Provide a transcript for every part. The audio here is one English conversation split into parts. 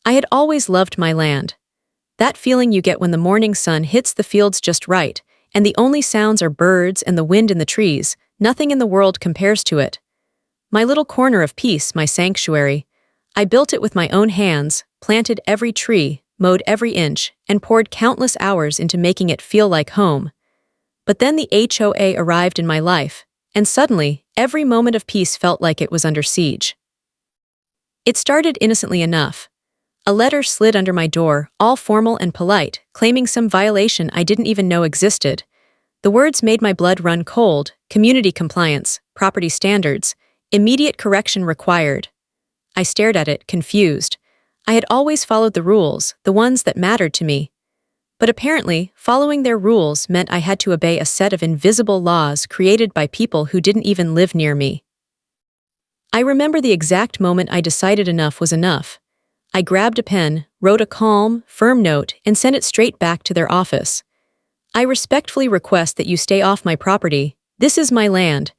I had always loved my land. That feeling you get when the morning sun hits the fields just right, and the only sounds are birds and the wind in the trees. Nothing in the world compares to it. My little corner of peace, my sanctuary. I built it with my own hands, planted every tree, mowed every inch, and poured countless hours into making it feel like home. But then the HOA arrived in my life, and suddenly, every moment of peace felt like it was under siege. It started innocently enough. A letter slid under my door, all formal and polite, claiming some violation I didn't even know existed. The words made my blood run cold: community compliance, property standards, immediate correction required. I stared at it, confused. I had always followed the rules, the ones that mattered to me. But apparently, following their rules meant I had to obey a set of invisible laws created by people who didn't even live near me. I remember the exact moment I decided enough was enough. I grabbed a pen, wrote a calm, firm note, and sent it straight back to their office. I respectfully request that you stay off my property. This is my land.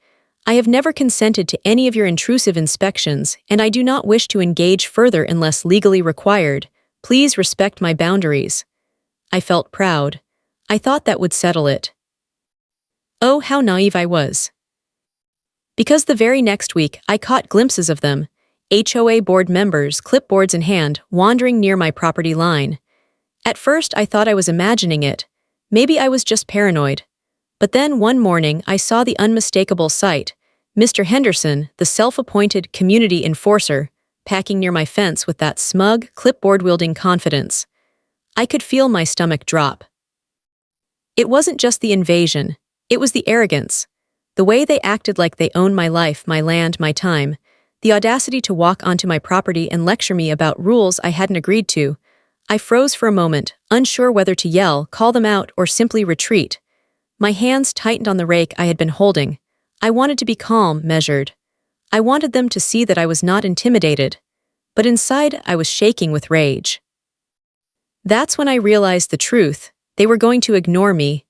I have never consented to any of your intrusive inspections, and I do not wish to engage further unless legally required. Please respect my boundaries. I felt proud. I thought that would settle it. Oh, how naive I was. Because the very next week, I caught glimpses of them, HOA board members, clipboards in hand, wandering near my property line. At first, I thought I was imagining it. Maybe I was just paranoid. But then one morning, I saw the unmistakable sight: Mr. Henderson, the self-appointed community enforcer, packing near my fence with that smug, clipboard-wielding confidence. I could feel my stomach drop. It wasn't just the invasion, it was the arrogance. The way they acted like they owned my life, my land, my time. The audacity to walk onto my property and lecture me about rules I hadn't agreed to. I froze for a moment, unsure whether to yell, call them out, or simply retreat. My hands tightened on the rake I had been holding. I wanted to be calm, measured. I wanted them to see that I was not intimidated. But inside, I was shaking with rage. That's when I realized the truth. They were going to ignore me.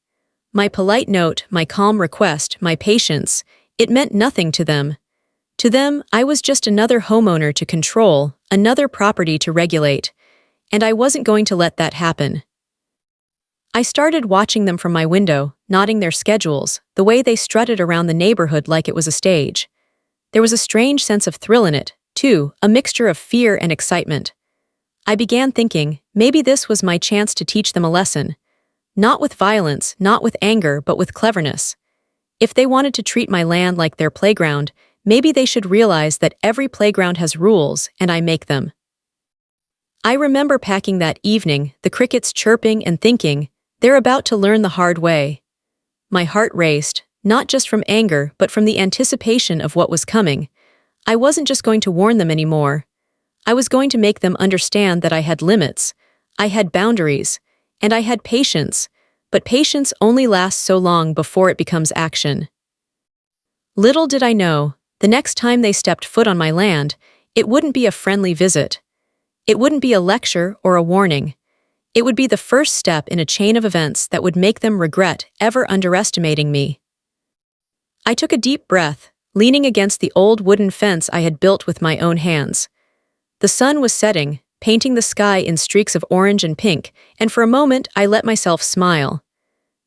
My polite note, my calm request, my patience, it meant nothing to them. To them, I was just another homeowner to control, another property to regulate. And I wasn't going to let that happen. I started watching them from my window, noting their schedules, the way they strutted around the neighborhood like it was a stage. There was a strange sense of thrill in it, too, a mixture of fear and excitement. I began thinking, maybe this was my chance to teach them a lesson. Not with violence, not with anger, but with cleverness. If they wanted to treat my land like their playground, maybe they should realize that every playground has rules, and I make them. I remember packing that evening, the crickets chirping and thinking, they're about to learn the hard way. My heart raced, not just from anger, but from the anticipation of what was coming. I wasn't just going to warn them anymore. I was going to make them understand that I had limits, I had boundaries, and I had patience, but patience only lasts so long before it becomes action. Little did I know, the next time they stepped foot on my land, it wouldn't be a friendly visit. It wouldn't be a lecture or a warning. It would be the first step in a chain of events that would make them regret ever underestimating me. I took a deep breath, leaning against the old wooden fence I had built with my own hands. The sun was setting, painting the sky in streaks of orange and pink, and for a moment I let myself smile.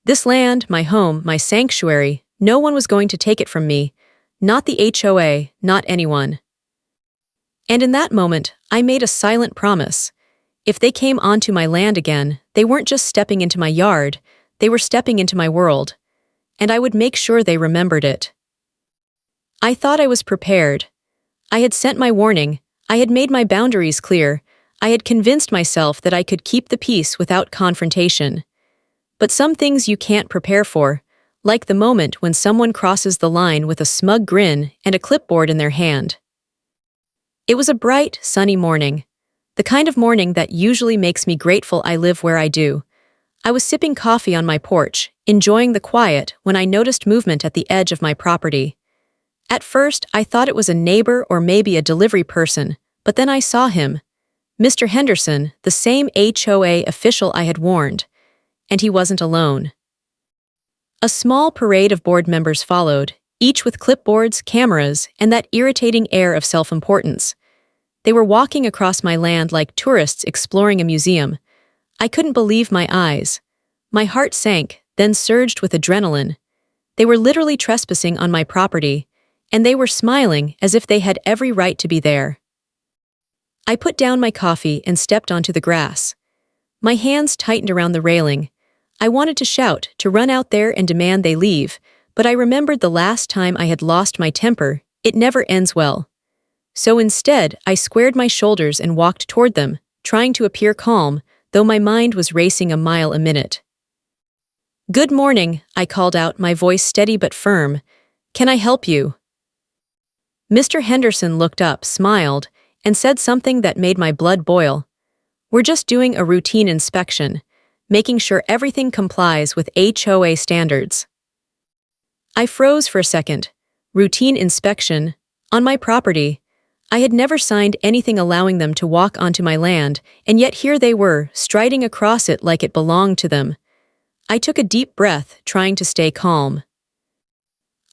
This land, my home, my sanctuary, no one was going to take it from me. Not the HOA, not anyone. And in that moment, I made a silent promise. If they came onto my land again, they weren't just stepping into my yard, they were stepping into my world. And I would make sure they remembered it. I thought I was prepared. I had sent my warning, I had made my boundaries clear, I had convinced myself that I could keep the peace without confrontation. But some things you can't prepare for, like the moment when someone crosses the line with a smug grin and a clipboard in their hand. It was a bright, sunny morning. The kind of morning that usually makes me grateful I live where I do. I was sipping coffee on my porch, enjoying the quiet, when I noticed movement at the edge of my property. At first, I thought it was a neighbor or maybe a delivery person, but then I saw him. Mr. Henderson, the same HOA official I had warned. And he wasn't alone. A small parade of board members followed, each with clipboards, cameras, and that irritating air of self-importance. They were walking across my land like tourists exploring a museum. I couldn't believe my eyes. My heart sank, then surged with adrenaline. They were literally trespassing on my property, and they were smiling as if they had every right to be there. I put down my coffee and stepped onto the grass. My hands tightened around the railing. I wanted to shout, to run out there and demand they leave, but I remembered the last time I had lost my temper. It never ends well. So instead, I squared my shoulders and walked toward them, trying to appear calm, though my mind was racing a mile a minute. "Good morning," I called out, my voice steady but firm. "Can I help you?" Mr. Henderson looked up, smiled, and said something that made my blood boil. "We're just doing a routine inspection, making sure everything complies with HOA standards." I froze for a second. Routine inspection? On my property? I had never signed anything allowing them to walk onto my land, and yet here they were, striding across it like it belonged to them. I took a deep breath, trying to stay calm.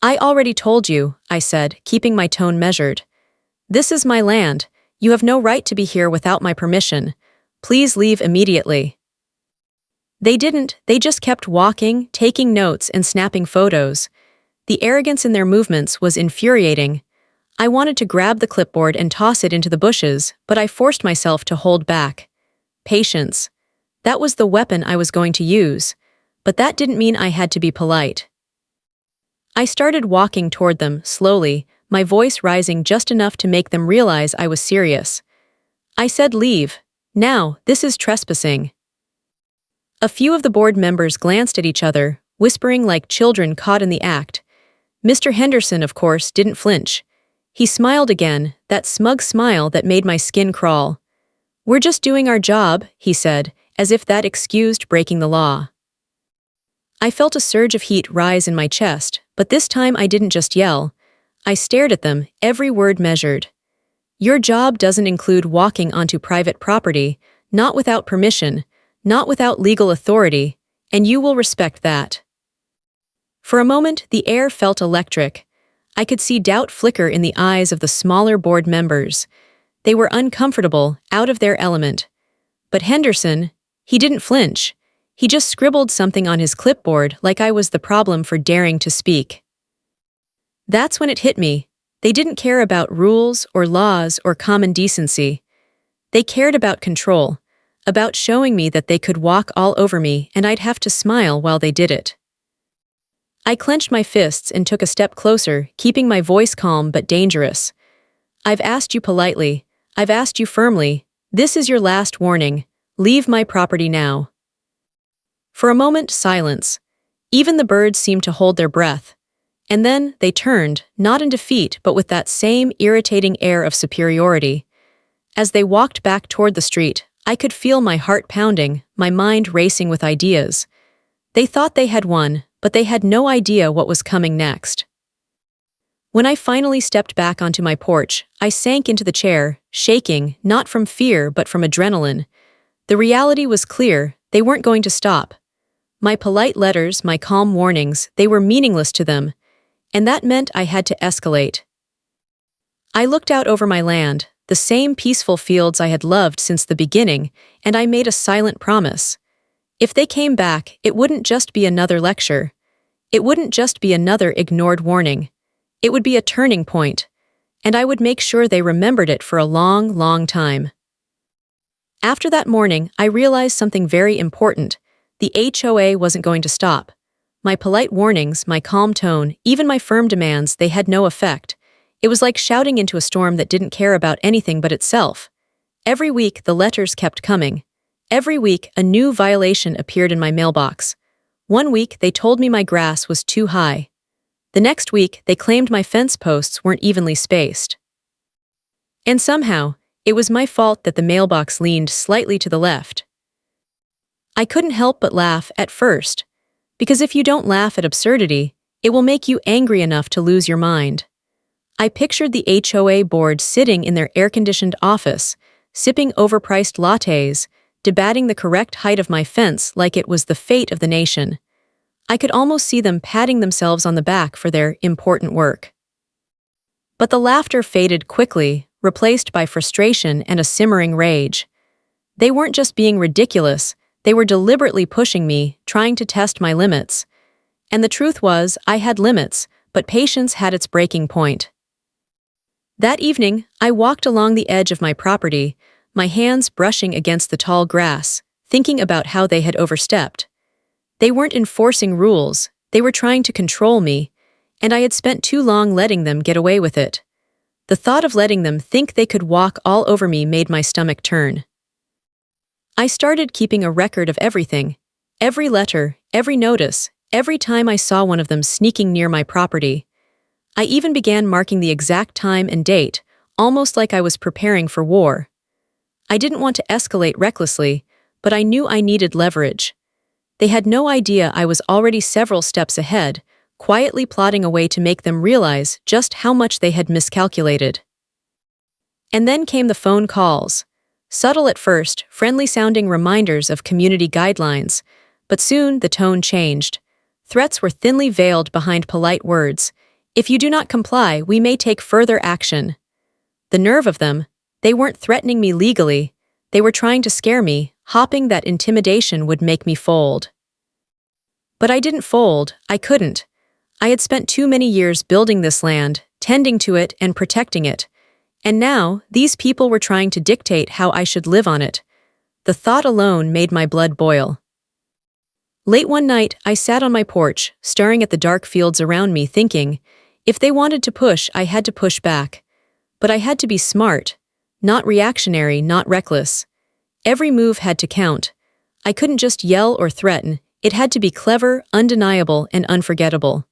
"I already told you," I said, keeping my tone measured. "This is my land. You have no right to be here without my permission. Please leave immediately." They didn't, they just kept walking, taking notes and snapping photos. The arrogance in their movements was infuriating. I wanted to grab the clipboard and toss it into the bushes, but I forced myself to hold back. Patience. That was the weapon I was going to use, but that didn't mean I had to be polite. I started walking toward them, slowly, my voice rising just enough to make them realize I was serious. I said, "Leave. Now, this is trespassing." A few of the board members glanced at each other, whispering like children caught in the act. Mr. Henderson, of course, didn't flinch. He smiled again, that smug smile that made my skin crawl. "We're just doing our job," he said, as if that excused breaking the law. I felt a surge of heat rise in my chest, but this time I didn't just yell. I stared at them, every word measured. "Your job doesn't include walking onto private property, not without permission, not without legal authority, and you will respect that." For a moment, the air felt electric. I could see doubt flicker in the eyes of the smaller board members. They were uncomfortable, out of their element. But Henderson, he didn't flinch. He just scribbled something on his clipboard like I was the problem for daring to speak. That's when it hit me. They didn't care about rules or laws or common decency. They cared about control, about showing me that they could walk all over me and I'd have to smile while they did it. I clenched my fists and took a step closer, keeping my voice calm but dangerous. "I've asked you politely. I've asked you firmly. This is your last warning. Leave my property now." For a moment, silence. Even the birds seemed to hold their breath. And then they turned, not in defeat but with that same irritating air of superiority. As they walked back toward the street, I could feel my heart pounding, my mind racing with ideas. They thought they had won, but they had no idea what was coming next. When I finally stepped back onto my porch, I sank into the chair, shaking, not from fear but from adrenaline. The reality was clear, they weren't going to stop. My polite letters, my calm warnings, they were meaningless to them, and that meant I had to escalate. I looked out over my land, the same peaceful fields I had loved since the beginning, and I made a silent promise. If they came back, it wouldn't just be another lecture. It wouldn't just be another ignored warning. It would be a turning point, and I would make sure they remembered it for a long, long time. After that morning, I realized something very important. The HOA wasn't going to stop. My polite warnings, my calm tone, even my firm demands, they had no effect. It was like shouting into a storm that didn't care about anything but itself. Every week, the letters kept coming. Every week, a new violation appeared in my mailbox. One week, they told me my grass was too high. The next week, they claimed my fence posts weren't evenly spaced. And somehow, it was my fault that the mailbox leaned slightly to the left. I couldn't help but laugh at first, because if you don't laugh at absurdity, it will make you angry enough to lose your mind. I pictured the HOA board sitting in their air-conditioned office, sipping overpriced lattes, debating the correct height of my fence like it was the fate of the nation. I could almost see them patting themselves on the back for their important work. But the laughter faded quickly, replaced by frustration and a simmering rage. They weren't just being ridiculous, they were deliberately pushing me, trying to test my limits. And the truth was, I had limits, but patience had its breaking point. That evening, I walked along the edge of my property, my hands brushing against the tall grass, thinking about how they had overstepped. They weren't enforcing rules, they were trying to control me, and I had spent too long letting them get away with it. The thought of letting them think they could walk all over me made my stomach turn. I started keeping a record of everything, every letter, every notice, every time I saw one of them sneaking near my property. I even began marking the exact time and date, almost like I was preparing for war. I didn't want to escalate recklessly, but I knew I needed leverage. They had no idea I was already several steps ahead, quietly plotting a way to make them realize just how much they had miscalculated. And then came the phone calls. Subtle at first, friendly-sounding reminders of community guidelines, but soon the tone changed. Threats were thinly veiled behind polite words. If you do not comply, we may take further action. The nerve of them, they weren't threatening me legally, they were trying to scare me, hoping that intimidation would make me fold. But I didn't fold, I couldn't. I had spent too many years building this land, tending to it and protecting it. And now, these people were trying to dictate how I should live on it. The thought alone made my blood boil. Late one night, I sat on my porch, staring at the dark fields around me, thinking, if they wanted to push, I had to push back. But I had to be smart, not reactionary, not reckless. Every move had to count. I couldn't just yell or threaten, it had to be clever, undeniable, and unforgettable.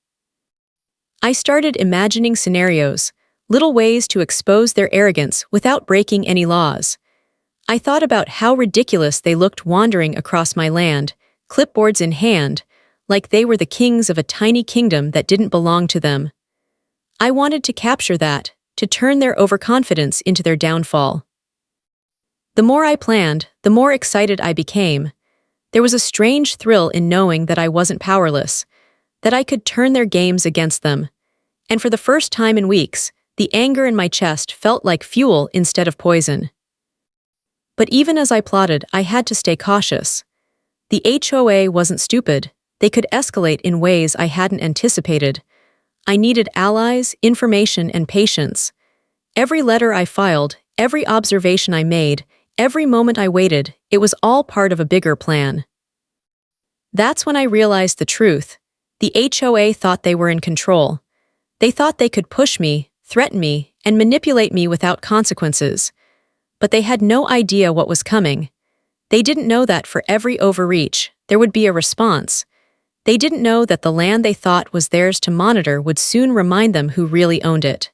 I started imagining scenarios, little ways to expose their arrogance without breaking any laws. I thought about how ridiculous they looked wandering across my land, clipboards in hand, like they were the kings of a tiny kingdom that didn't belong to them. I wanted to capture that, to turn their overconfidence into their downfall. The more I planned, the more excited I became. There was a strange thrill in knowing that I wasn't powerless, that I could turn their games against them. And for the first time in weeks, the anger in my chest felt like fuel instead of poison. But even as I plotted, I had to stay cautious. The HOA wasn't stupid. They could escalate in ways I hadn't anticipated. I needed allies, information, and patience. Every letter I filed, every observation I made, every moment I waited, it was all part of a bigger plan. That's when I realized the truth. The HOA thought they were in control. They thought they could push me, threaten me, and manipulate me without consequences. But they had no idea what was coming. They didn't know that for every overreach, there would be a response. They didn't know that the land they thought was theirs to monitor would soon remind them who really owned it.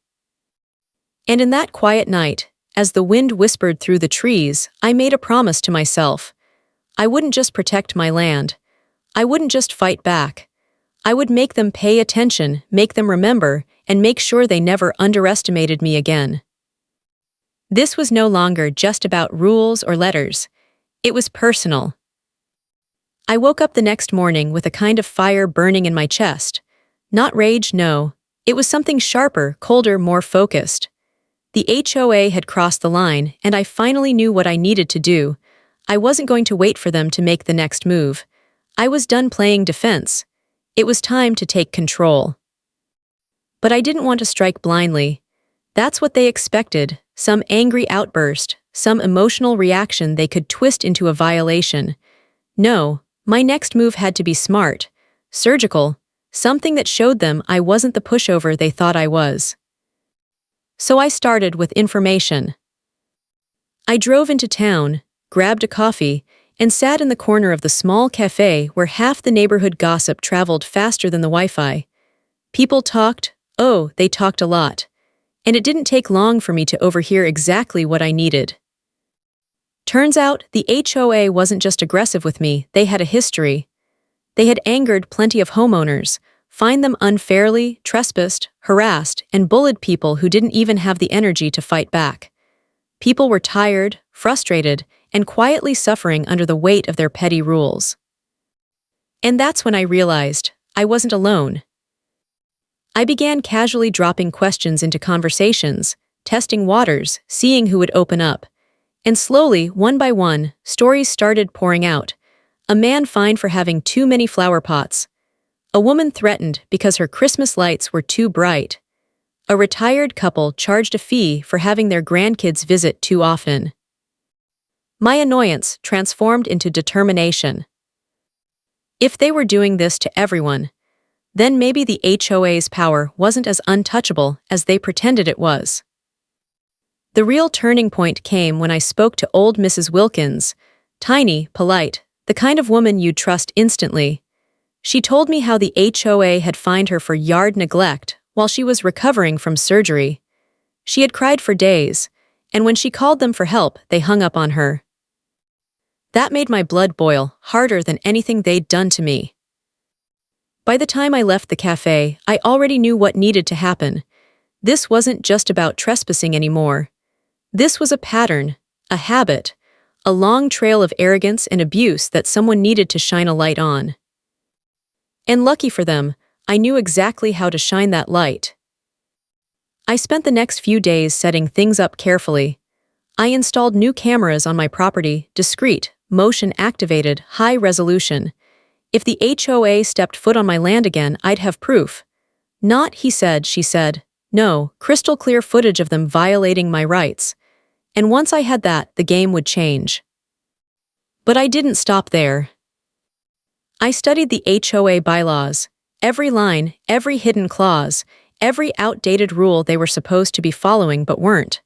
And in that quiet night, as the wind whispered through the trees, I made a promise to myself. I wouldn't just protect my land. I wouldn't just fight back. I would make them pay attention, make them remember, and make sure they never underestimated me again. This was no longer just about rules or letters. It was personal. I woke up the next morning with a kind of fire burning in my chest. Not rage, no. It was something sharper, colder, more focused. The HOA had crossed the line, and I finally knew what I needed to do. I wasn't going to wait for them to make the next move. I was done playing defense. It was time to take control. But I didn't want to strike blindly. That's what they expected, some angry outburst, some emotional reaction they could twist into a violation. No, my next move had to be smart, surgical, something that showed them I wasn't the pushover they thought I was. So I started with information. I drove into town, grabbed a coffee, and sat in the corner of the small cafe where half the neighborhood gossip traveled faster than the Wi-Fi. People talked, oh, they talked a lot. And it didn't take long for me to overhear exactly what I needed. Turns out, the HOA wasn't just aggressive with me, they had a history. They had angered plenty of homeowners, fined them unfairly, trespassed, harassed, and bullied people who didn't even have the energy to fight back. People were tired, frustrated, and quietly suffering under the weight of their petty rules. And that's when I realized I wasn't alone. I began casually dropping questions into conversations, testing waters, seeing who would open up. And slowly, one by one, stories started pouring out. A man fined for having too many flower pots. A woman threatened because her Christmas lights were too bright. A retired couple charged a fee for having their grandkids visit too often. My annoyance transformed into determination. If they were doing this to everyone, then maybe the HOA's power wasn't as untouchable as they pretended it was. The real turning point came when I spoke to old Mrs. Wilkins, tiny, polite, the kind of woman you'd trust instantly. She told me how the HOA had fined her for yard neglect while she was recovering from surgery. She had cried for days, and when she called them for help, they hung up on her. That made my blood boil, harder than anything they'd done to me. By the time I left the cafe, I already knew what needed to happen. This wasn't just about trespassing anymore. This was a pattern, a habit, a long trail of arrogance and abuse that someone needed to shine a light on. And lucky for them, I knew exactly how to shine that light. I spent the next few days setting things up carefully. I installed new cameras on my property, discreet, motion-activated, high-resolution. If the HOA stepped foot on my land again, I'd have proof. Not, he said, she said. No, crystal-clear footage of them violating my rights. And once I had that, the game would change. But I didn't stop there. I studied the HOA bylaws. Every line, every hidden clause, every outdated rule they were supposed to be following but weren't.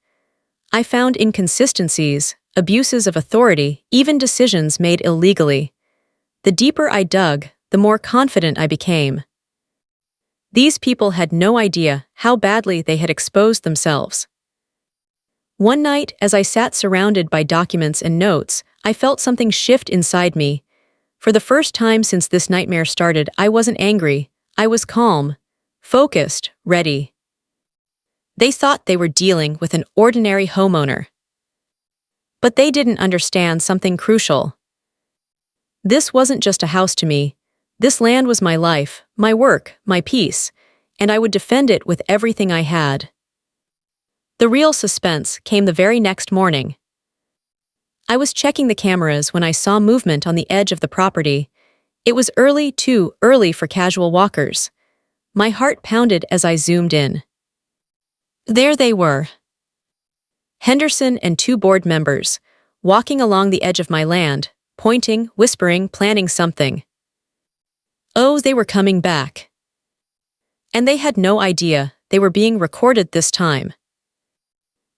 I found inconsistencies, abuses of authority, even decisions made illegally. The deeper I dug, the more confident I became. These people had no idea how badly they had exposed themselves. One night, as I sat surrounded by documents and notes, I felt something shift inside me. For the first time since this nightmare started, I wasn't angry. I was calm, focused, ready. They thought they were dealing with an ordinary homeowner. But they didn't understand something crucial. This wasn't just a house to me. This land was my life, my work, my peace, and I would defend it with everything I had. The real suspense came the very next morning. I was checking the cameras when I saw movement on the edge of the property. It was early, too early for casual walkers. My heart pounded as I zoomed in. There they were. Henderson and two board members, walking along the edge of my land, pointing, whispering, planning something. Oh, they were coming back. And they had no idea they were being recorded this time.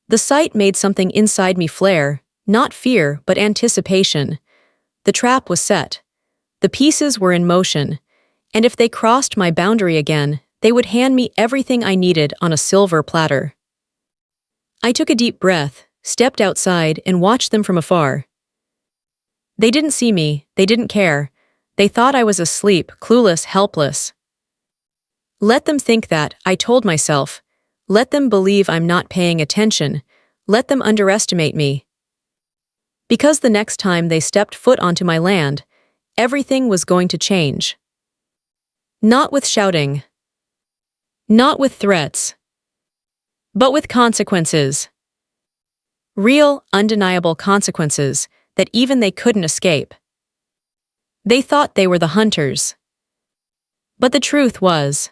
The sight made something inside me flare, not fear, but anticipation. The trap was set. The pieces were in motion, and if they crossed my boundary again, they would hand me everything I needed on a silver platter. I took a deep breath, stepped outside, and watched them from afar. They didn't see me, they didn't care. They thought I was asleep, clueless, helpless. Let them think that, I told myself. Let them believe I'm not paying attention. Let them underestimate me. Because the next time they stepped foot onto my land, everything was going to change. Not with shouting. Not with threats. But with consequences. Real, undeniable consequences that even they couldn't escape. They thought they were the hunters. But the truth was,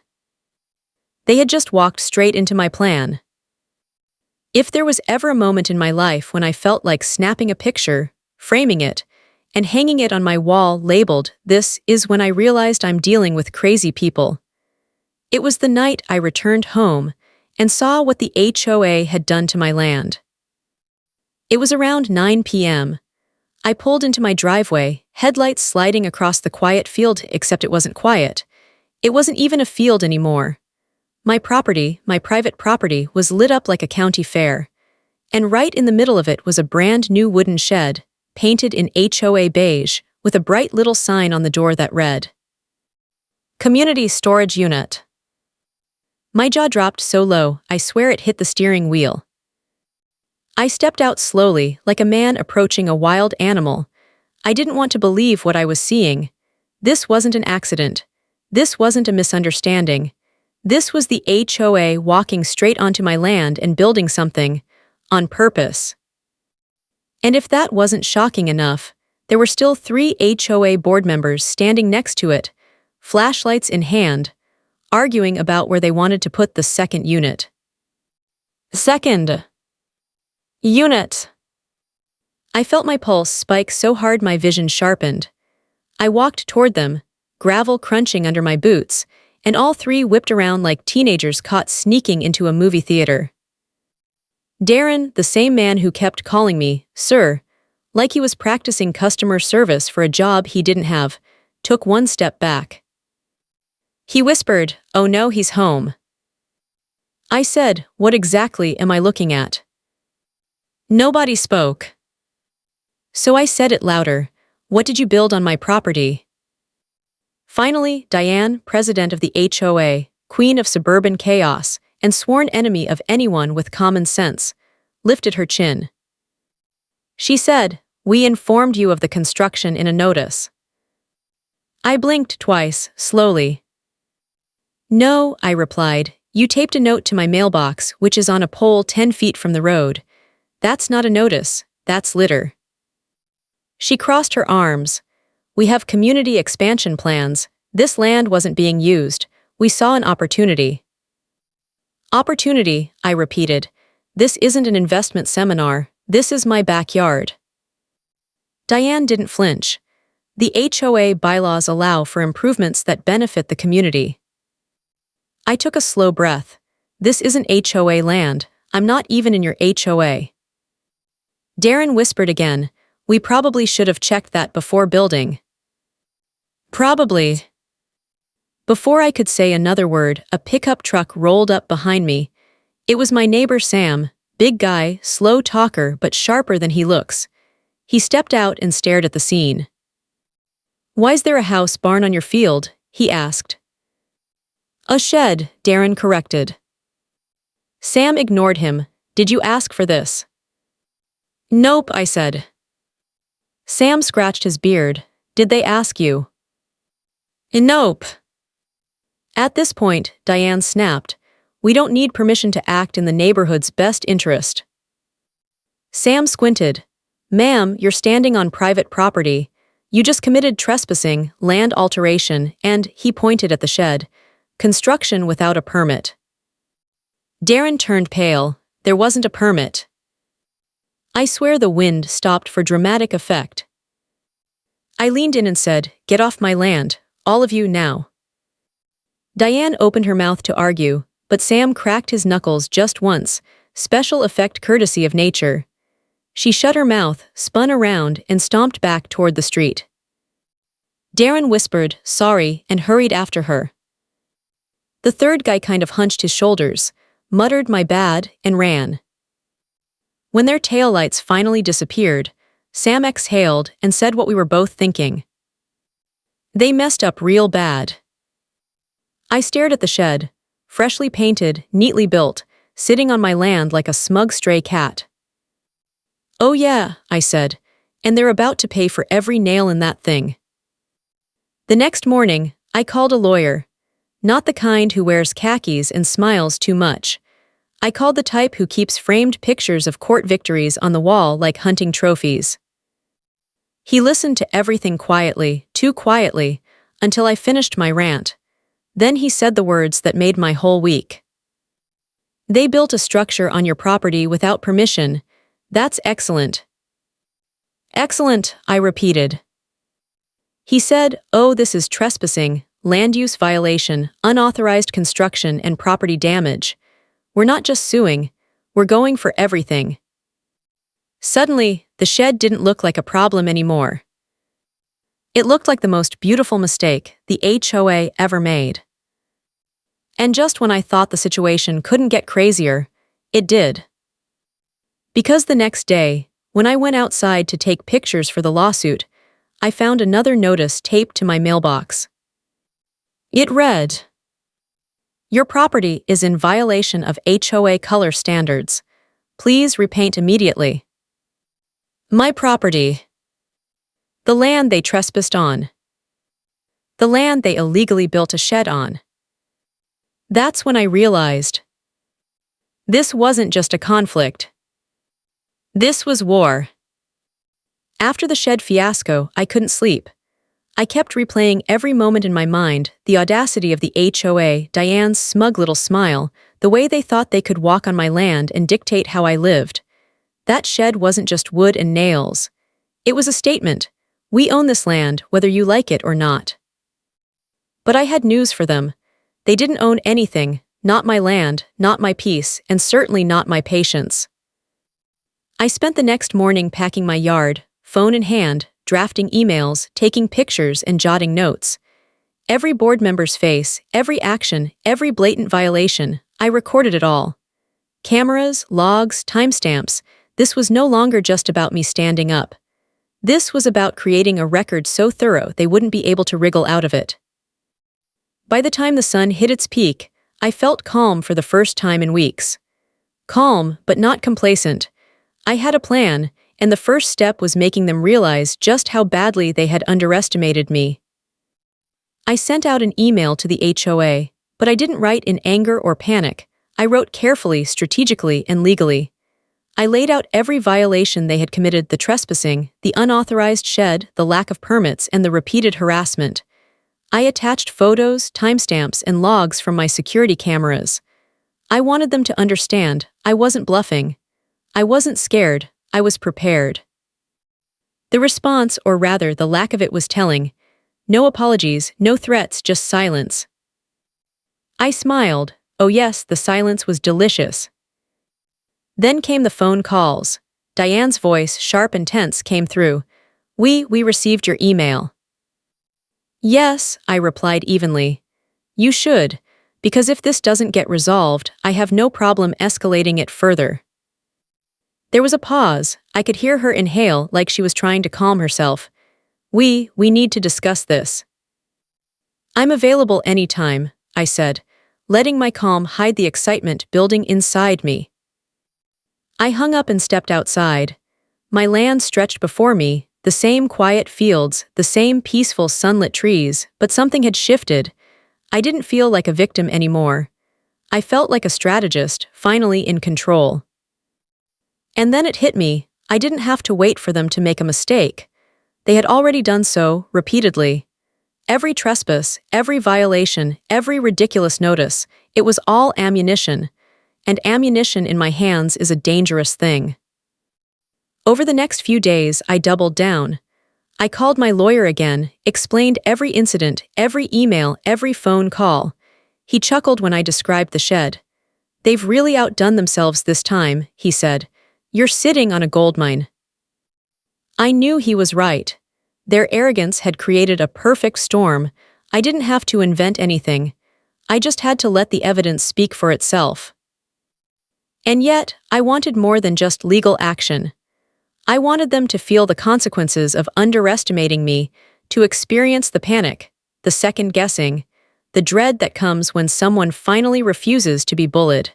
they had just walked straight into my plan. If there was ever a moment in my life when I felt like snapping a picture, framing it, and hanging it on my wall labeled, "This is when I realized I'm dealing with crazy people." It was the night I returned home and saw what the HOA had done to my land. It was around 9 p.m. I pulled into my driveway, headlights sliding across the quiet field, except it wasn't quiet. It wasn't even a field anymore. My property, my private property, was lit up like a county fair. And right in the middle of it was a brand new wooden shed, painted in HOA beige, with a bright little sign on the door that read, "Community Storage Unit." My jaw dropped so low, I swear it hit the steering wheel. I stepped out slowly, like a man approaching a wild animal. I didn't want to believe what I was seeing. This wasn't an accident. This wasn't a misunderstanding. This was the HOA walking straight onto my land and building something, on purpose. And if that wasn't shocking enough, there were still 3 HOA board members standing next to it, flashlights in hand, arguing about where they wanted to put the second unit. Second unit. I felt my pulse spike so hard my vision sharpened. I walked toward them, gravel crunching under my boots, and all 3 whipped around like teenagers caught sneaking into a movie theater. Darren, the same man who kept calling me, sir, like he was practicing customer service for a job he didn't have, took 1 step back. He whispered, "Oh no, he's home." I said, "What exactly am I looking at?" Nobody spoke. So I said it louder, "What did you build on my property?" Finally, Diane, president of the HOA, queen of suburban chaos, and sworn enemy of anyone with common sense, lifted her chin. She said, "We informed you of the construction in a notice." I blinked twice, slowly. "No," I replied, "you taped a note to my mailbox, which is on a pole 10 feet from the road. That's not a notice, that's litter." She crossed her arms. "We have community expansion plans. This land wasn't being used. We saw an opportunity." Opportunity, I repeated. "This isn't an investment seminar. This is my backyard." Diane didn't flinch. The HOA bylaws allow for improvements that benefit the community. I took a slow breath. This isn't HOA land. I'm not even in your HOA. Darren whispered again, "We probably should have checked that before building." Probably. Before I could say another word, a pickup truck rolled up behind me. It was my neighbor Sam, big guy, slow talker but sharper than he looks. He stepped out and stared at the scene. "Why's there a house barn on your field?" he asked. "A shed," Darren corrected. Sam ignored him. "Did you ask for this?" "Nope," I said. Sam scratched his beard. "Did they ask you?" "Nope." At this point, Diane snapped, "We don't need permission to act in the neighborhood's best interest." Sam squinted. "Ma'am, you're standing on private property. You just committed trespassing, land alteration, and," he pointed at the shed, "construction without a permit." Darren turned pale. There wasn't a permit. I swear the wind stopped for dramatic effect. I leaned in and said, "Get off my land, all of you now." Diane opened her mouth to argue, but Sam cracked his knuckles just once, special effect courtesy of nature. She shut her mouth, spun around, and stomped back toward the street. Darren whispered, "Sorry," and hurried after her. The third guy kind of hunched his shoulders, muttered "my bad," and ran. When their taillights finally disappeared, Sam exhaled and said what we were both thinking. They messed up real bad. I stared at the shed, freshly painted, neatly built, sitting on my land like a smug stray cat. "Oh yeah," I said, "and they're about to pay for every nail in that thing." The next morning, I called a lawyer. Not the kind who wears khakis and smiles too much. I called the type who keeps framed pictures of court victories on the wall like hunting trophies. He listened to everything quietly, too quietly, until I finished my rant. Then he said the words that made my whole week. "They built a structure on your property without permission. That's excellent." "Excellent," I repeated. He said, "Oh, this is trespassing, land use violation, unauthorized construction, and property damage. We're not just suing, we're going for everything." Suddenly, the shed didn't look like a problem anymore. It looked like the most beautiful mistake the HOA ever made. And just when I thought the situation couldn't get crazier, it did. Because the next day, when I went outside to take pictures for the lawsuit, I found another notice taped to my mailbox. It read, "Your property is in violation of HOA color standards. Please repaint immediately." My property. The land they trespassed on. The land they illegally built a shed on. That's when I realized this wasn't just a conflict. This was war. After the shed fiasco, I couldn't sleep. I kept replaying every moment in my mind, the audacity of the HOA, Diane's smug little smile, the way they thought they could walk on my land and dictate how I lived. That shed wasn't just wood and nails. It was a statement. We own this land, whether you like it or not. But I had news for them. They didn't own anything, not my land, not my peace, and certainly not my patience. I spent the next morning packing my yard, phone in hand, drafting emails, taking pictures, and jotting notes. Every board member's face, every action, every blatant violation, I recorded it all. Cameras, logs, timestamps, this was no longer just about me standing up. This was about creating a record so thorough they wouldn't be able to wriggle out of it. By the time the sun hit its peak, I felt calm for the first time in weeks. Calm, but not complacent. I had a plan, and the first step was making them realize just how badly they had underestimated me. I sent out an email to the HOA, but I didn't write in anger or panic. I wrote carefully, strategically, and legally. I laid out every violation they had committed: the trespassing, the unauthorized shed, the lack of permits, and the repeated harassment. I attached photos, timestamps, and logs from my security cameras. I wanted them to understand I wasn't bluffing. I wasn't scared, I was prepared. The response, or rather the lack of it, was telling. No apologies, no threats, just silence. I smiled. Oh yes, the silence was delicious. Then came the phone calls. Diane's voice, sharp and tense, came through. We received your email. Yes, I replied evenly. You should, because if this doesn't get resolved, I have no problem escalating it further. There was a pause. I could hear her inhale like she was trying to calm herself. We need to discuss this. I'm available anytime, I said, letting my calm hide the excitement building inside me. I hung up and stepped outside. My land stretched before me, the same quiet fields, the same peaceful sunlit trees, but something had shifted. I didn't feel like a victim anymore. I felt like a strategist, finally in control. And then it hit me. I didn't have to wait for them to make a mistake. They had already done so, repeatedly. Every trespass, every violation, every ridiculous notice, it was all ammunition. And ammunition in my hands is a dangerous thing. Over the next few days, I doubled down. I called my lawyer again, explained every incident, every email, every phone call. He chuckled when I described the shed. They've really outdone themselves this time, he said. You're sitting on a goldmine. I knew he was right. Their arrogance had created a perfect storm. I didn't have to invent anything. I just had to let the evidence speak for itself. And yet, I wanted more than just legal action. I wanted them to feel the consequences of underestimating me, to experience the panic, the second-guessing, the dread that comes when someone finally refuses to be bullied.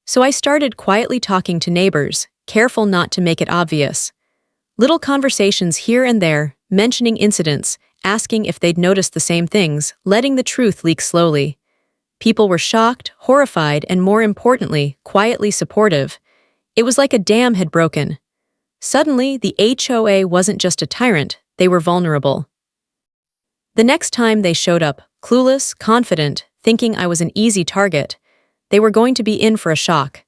So I started quietly talking to neighbors, careful not to make it obvious. Little conversations here and there, mentioning incidents, asking if they'd noticed the same things, letting the truth leak slowly. People were shocked, horrified, and more importantly, quietly supportive. It was like a dam had broken. Suddenly, the HOA wasn't just a tyrant, they were vulnerable. The next time they showed up, clueless, confident, thinking I was an easy target, they were going to be in for a shock.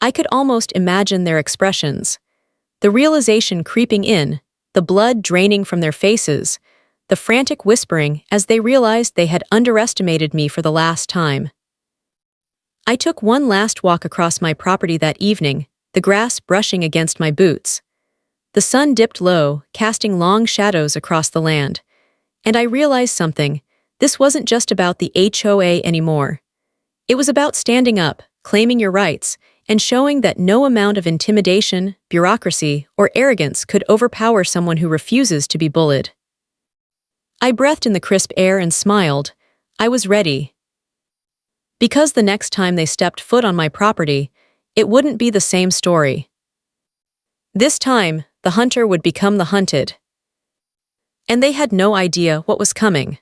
I could almost imagine their expressions. The realization creeping in, the blood draining from their faces, the frantic whispering as they realized they had underestimated me for the last time. I took one last walk across my property that evening, the grass brushing against my boots. The sun dipped low, casting long shadows across the land. And I realized something. This wasn't just about the HOA anymore. It was about standing up, claiming your rights, and showing that no amount of intimidation, bureaucracy, or arrogance could overpower someone who refuses to be bullied. I breathed in the crisp air and smiled. I was ready. Because the next time they stepped foot on my property, it wouldn't be the same story. This time, the hunter would become the hunted. And they had no idea what was coming.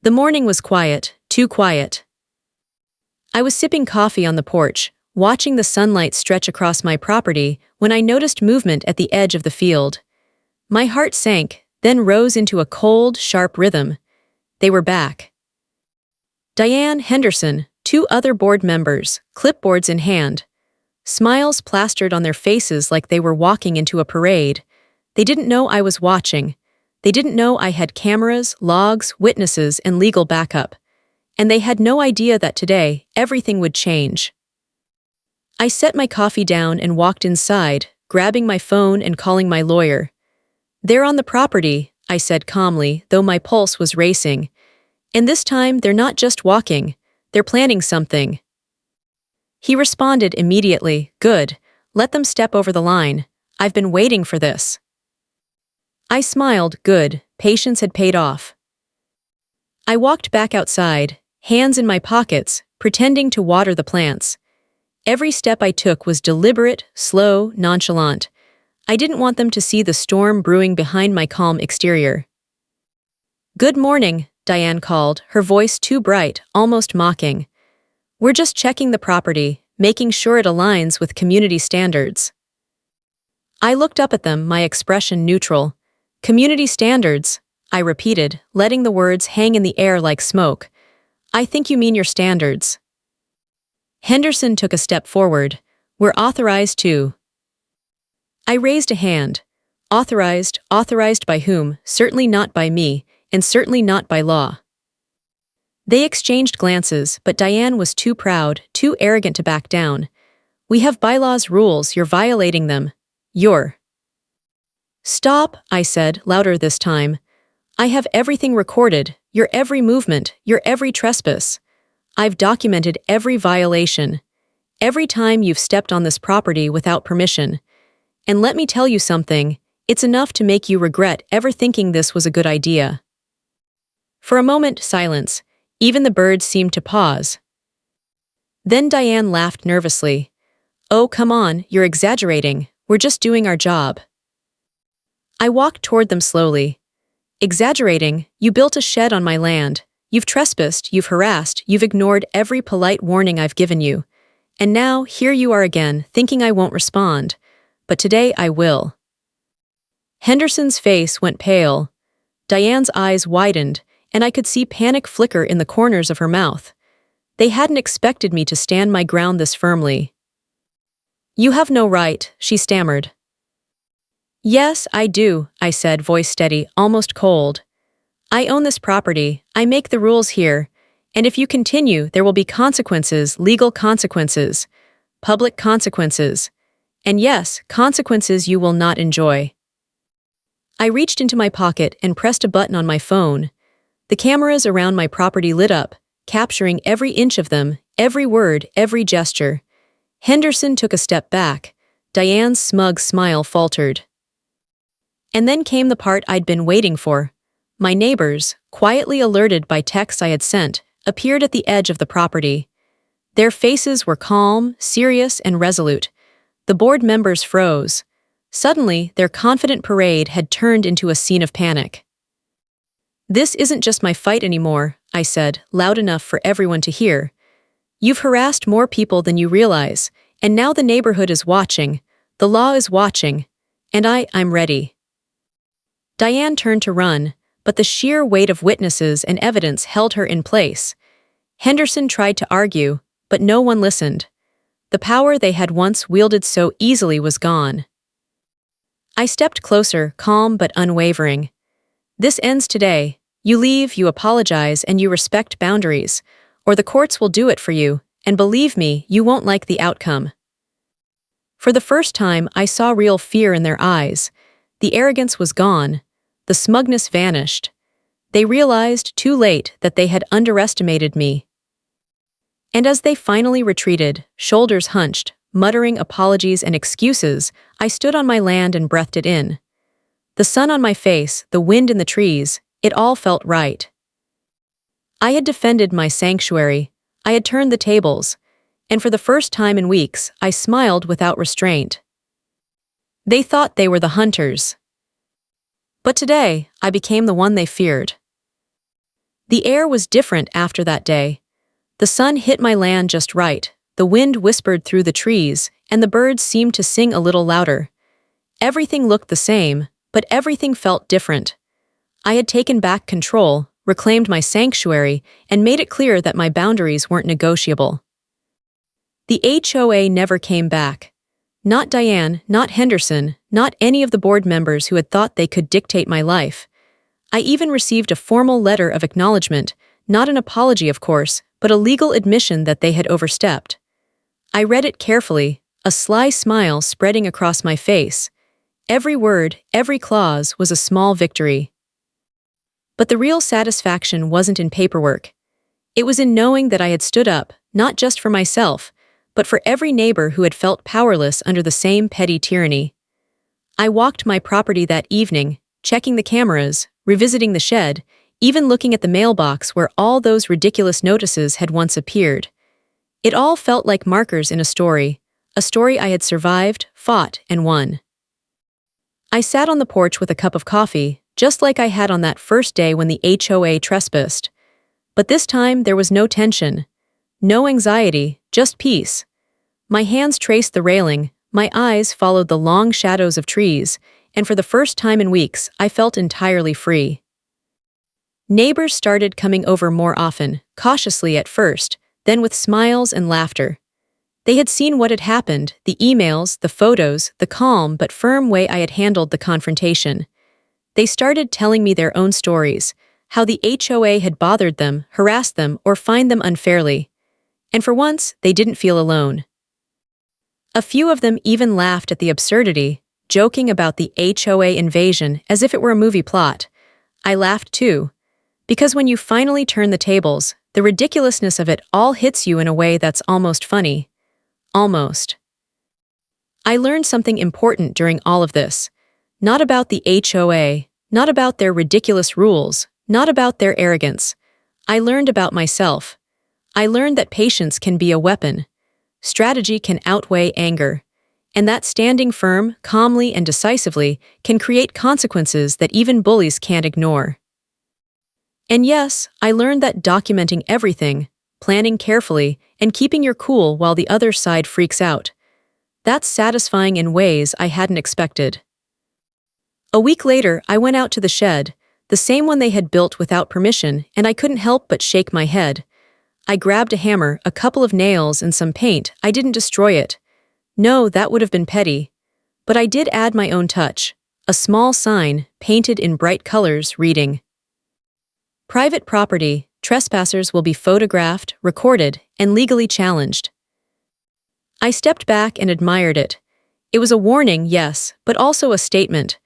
The morning was quiet, too quiet. I was sipping coffee on the porch, watching the sunlight stretch across my property when I noticed movement at the edge of the field. My heart sank, then rose into a cold, sharp rhythm. They were back. Diane, Henderson, two other board members, clipboards in hand. Smiles plastered on their faces like they were walking into a parade. They didn't know I was watching. They didn't know I had cameras, logs, witnesses, and legal backup. And they had no idea that today, everything would change. I set my coffee down and walked inside, grabbing my phone and calling my lawyer. "They're on the property," I said calmly, though my pulse was racing. "And this time, they're not just walking. They're planning something." He responded immediately, "Good. Let them step over the line. I've been waiting for this." I smiled, good. Patience had paid off. I walked back outside, hands in my pockets, pretending to water the plants. Every step I took was deliberate, slow, nonchalant. I didn't want them to see the storm brewing behind my calm exterior. "Good morning," Diane called, her voice too bright, almost mocking. "We're just checking the property, making sure it aligns with community standards." I looked up at them, my expression neutral. "Community standards," I repeated, letting the words hang in the air like smoke. "I think you mean your standards." Henderson took a step forward. "We're authorized to." I raised a hand. Authorized? Authorized by whom? Certainly not by me, and certainly not by law. They exchanged glances, but Diane was too proud, too arrogant to back down. "We have bylaws, rules, you're violating them. You're." "Stop," I said, louder this time. "I have everything recorded, your every movement, your every trespass. I've documented every violation. Every time you've stepped on this property without permission. And let me tell you something, it's enough to make you regret ever thinking this was a good idea." For a moment, silence. Even the birds seemed to pause. Then Diane laughed nervously. "Oh, come on, you're exaggerating. We're just doing our job." I walked toward them slowly. "Exaggerating? You built a shed on my land. You've trespassed, you've harassed, you've ignored every polite warning I've given you. And now, here you are again, thinking I won't respond. But today I will." Henderson's face went pale. Diane's eyes widened, and I could see panic flicker in the corners of her mouth. They hadn't expected me to stand my ground this firmly. "You have no right," she stammered. "Yes, I do," I said, voice steady, almost cold. "I own this property, I make the rules here, and if you continue, there will be consequences, legal consequences, public consequences, and yes, consequences you will not enjoy." I reached into my pocket and pressed a button on my phone. The cameras around my property lit up, capturing every inch of them, every word, every gesture. Henderson took a step back. Diane's smug smile faltered. And then came the part I'd been waiting for. My neighbors, quietly alerted by texts I had sent, appeared at the edge of the property. Their faces were calm, serious, and resolute. The board members froze. Suddenly, their confident parade had turned into a scene of panic. "This isn't just my fight anymore," I said, loud enough for everyone to hear. "You've harassed more people than you realize, and now the neighborhood is watching. The law is watching. And I'm ready." Diane turned to run, but the sheer weight of witnesses and evidence held her in place. Henderson tried to argue, but no one listened. The power they had once wielded so easily was gone. I stepped closer, calm but unwavering. "This ends today. You leave, you apologize, and you respect boundaries, or the courts will do it for you, and believe me, you won't like the outcome." For the first time, I saw real fear in their eyes. The arrogance was gone. The smugness vanished. They realized, too late, that they had underestimated me. And as they finally retreated, shoulders hunched, muttering apologies and excuses, I stood on my land and breathed it in. The sun on my face, the wind in the trees, it all felt right. I had defended my sanctuary. I had turned the tables. And for the first time in weeks, I smiled without restraint. They thought they were the hunters. But today, I became the one they feared. The air was different after that day. The sun hit my land just right, the wind whispered through the trees, and the birds seemed to sing a little louder. Everything looked the same, but everything felt different. I had taken back control, reclaimed my sanctuary, and made it clear that my boundaries weren't negotiable. The HOA never came back. Not Diane, not Henderson, not any of the board members who had thought they could dictate my life. I even received a formal letter of acknowledgement, not an apology of course, but a legal admission that they had overstepped. I read it carefully, a sly smile spreading across my face. Every word, every clause was a small victory. But the real satisfaction wasn't in paperwork. It was in knowing that I had stood up, not just for myself, but for every neighbor who had felt powerless under the same petty tyranny. I walked my property that evening, checking the cameras, revisiting the shed, even looking at the mailbox where all those ridiculous notices had once appeared. It all felt like markers in a story I had survived, fought, and won. I sat on the porch with a cup of coffee, just like I had on that first day when the HOA trespassed. But this time there was no tension, no anxiety, just peace. My hands traced the railing, my eyes followed the long shadows of trees, and for the first time in weeks, I felt entirely free. Neighbors started coming over more often, cautiously at first, then with smiles and laughter. They had seen what had happened, the emails, the photos, the calm but firm way I had handled the confrontation. They started telling me their own stories, how the HOA had bothered them, harassed them, or fined them unfairly. And for once, they didn't feel alone. A few of them even laughed at the absurdity, joking about the HOA invasion as if it were a movie plot. I laughed too, because when you finally turn the tables, the ridiculousness of it all hits you in a way that's almost funny. Almost. I learned something important during all of this. Not about the HOA, not about their ridiculous rules, not about their arrogance. I learned about myself. I learned that patience can be a weapon. Strategy can outweigh anger. And that standing firm, calmly, and decisively can create consequences that even bullies can't ignore. And yes, I learned that documenting everything, planning carefully, and keeping your cool while the other side freaks out, that's satisfying in ways I hadn't expected. A week later, I went out to the shed, the same one they had built without permission, and I couldn't help but shake my head. I grabbed a hammer, a couple of nails, and some paint. I didn't destroy it. No, that would have been petty. But I did add my own touch, a small sign, painted in bright colors, reading, "Private property, trespassers will be photographed, recorded, and legally challenged." I stepped back and admired it. It was a warning, yes, but also a statement.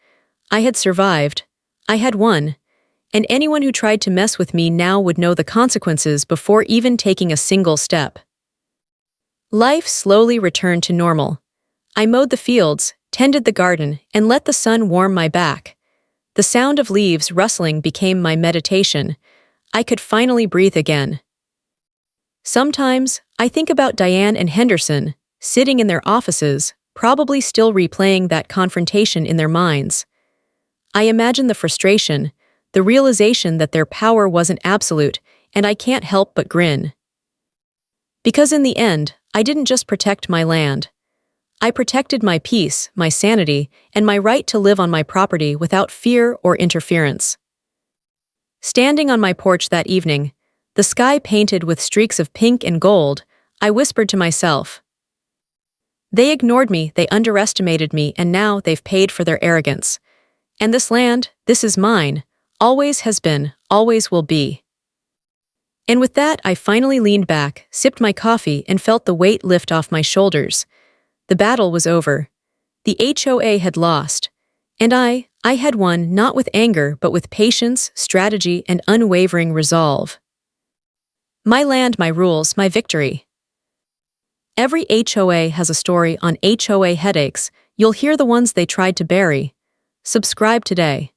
I had survived. I had won. And anyone who tried to mess with me now would know the consequences before even taking a single step. Life slowly returned to normal. I mowed the fields, tended the garden, and let the sun warm my back. The sound of leaves rustling became my meditation. I could finally breathe again. Sometimes, I think about Diane and Henderson, sitting in their offices, probably still replaying that confrontation in their minds. I imagine the frustration, the realization that their power wasn't absolute, and I can't help but grin. Because in the end, I didn't just protect my land. I protected my peace, my sanity, and my right to live on my property without fear or interference. Standing on my porch that evening, the sky painted with streaks of pink and gold, I whispered to myself, "They ignored me, they underestimated me, and now they've paid for their arrogance. And this land, this is mine, always has been, always will be." And with that, I finally leaned back, sipped my coffee, and felt the weight lift off my shoulders. The battle was over. The HOA had lost. And I had won not with anger, but with patience, strategy, and unwavering resolve. My land, my rules, my victory. Every HOA has a story on HOA Headaches. You'll hear the ones they tried to bury. Subscribe today.